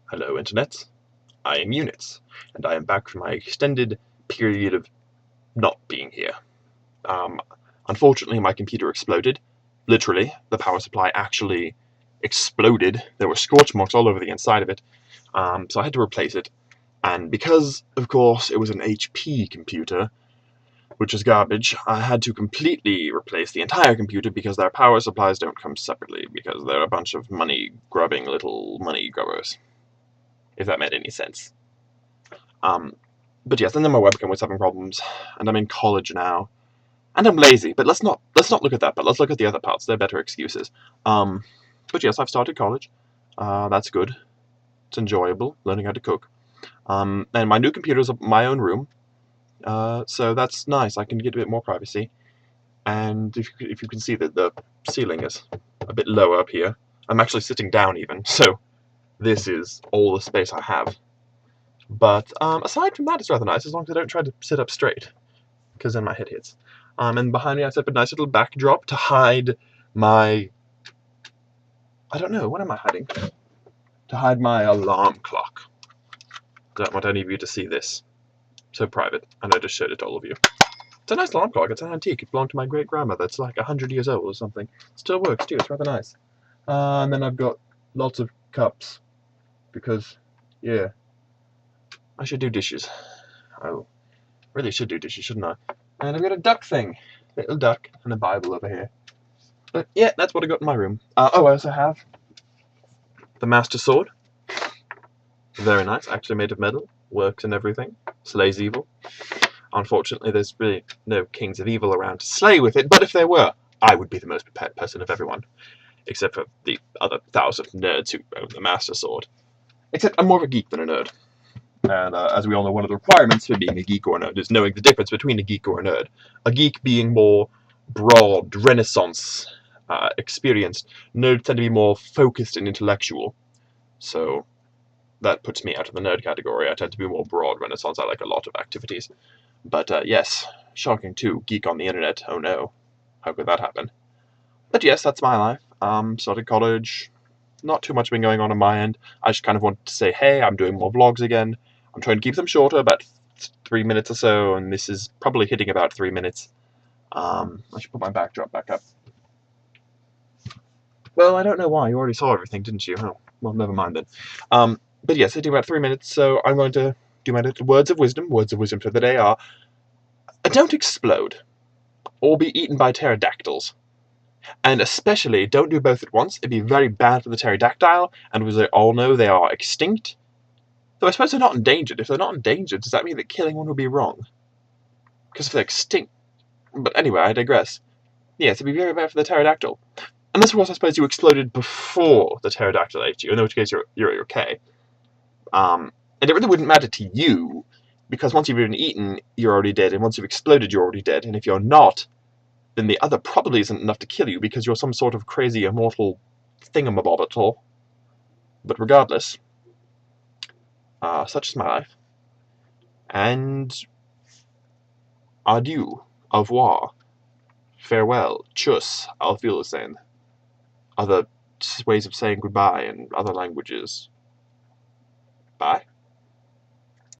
Hello Internet, I am Units, and I am back from my extended period of not being here. Unfortunately my computer exploded. Literally, the power supply actually exploded. There were scorch marks all over the inside of it, so I had to replace it. And because, of course, it was an HP computer, which is garbage, I had to completely replace the entire computer because their power supplies don't come separately, because they're a bunch of money-grubbing little money grubbers. If that made any sense. But yes, and then my webcam was having problems, and I'm in college now, and I'm lazy. But let's not look at that. But let's look at the other parts. They're better excuses. But yes, I've started college. That's good. It's enjoyable learning how to cook. And my new computer's my own room, so that's nice. I can get a bit more privacy. And if you can see that the ceiling is a bit lower up here, I'm actually sitting down even. So this is all the space I have. But aside from that, it's rather nice, as long as I don't try to sit up straight, because then my head hits. And behind me I set up a nice little backdrop to hide my... I don't know, what am I hiding? To hide my alarm clock. Don't want any of you to see this. So private, and I just showed it to all of you. It's a nice alarm clock, it's an antique, it belonged to my great-grandmother, it's like 100 years old or something. It still works too, it's rather nice. And then I've got lots of cups, because, yeah, I should do dishes. I really should do dishes, shouldn't I? And I've got a duck thing. Little duck and a Bible over here. But yeah, that's what I got in my room. Oh, I also have the Master Sword. Very nice, actually made of metal. Works and everything. Slays evil. Unfortunately, there's really no kings of evil around to slay with it, but if there were, I would be the most prepared person of everyone. Except for the other 1,000 nerds who own the Master Sword. Except I'm more of a geek than a nerd. And as we all know, one of the requirements for being a geek or a nerd is knowing the difference between a geek or a nerd. A geek being more broad, Renaissance experienced. Nerds tend to be more focused and intellectual. So that puts me out of the nerd category. I tend to be more broad Renaissance. I like a lot of activities. But yes, shocking too. Geek on the internet. Oh no. How could that happen? But yes, that's my life. Started college. Not too much been going on my end. I just kind of wanted to say, hey, I'm doing more vlogs again. I'm trying to keep them shorter, about 3 minutes or so, and this is probably hitting about 3 minutes. I should put my backdrop back up. Well, I don't know why. You already saw everything, didn't you? Oh, well, never mind then. But yes, hitting about 3 minutes, so I'm going to do my little words of wisdom. Words of wisdom for the day are, don't explode, or be eaten by pterodactyls. And especially, don't do both at once. It'd be very bad for the pterodactyl, and as we all know, they are extinct. Though I suppose they're not endangered. If they're not endangered, does that mean that killing one would be wrong? Because if they're extinct... But anyway, I digress. Yes, it'd be very bad for the pterodactyl. Unless, of course, I suppose you exploded before the pterodactyl ate you, in which case you're okay. And it really wouldn't matter to you, because once you've been eaten, you're already dead, and once you've exploded, you're already dead. And if you're not, then the other probably isn't enough to kill you, because you're some sort of crazy immortal thingamabob. But regardless... such is my life. And adieu, au revoir, farewell, tschüss, auf Wiedersehen. Other ways of saying goodbye in other languages. Bye.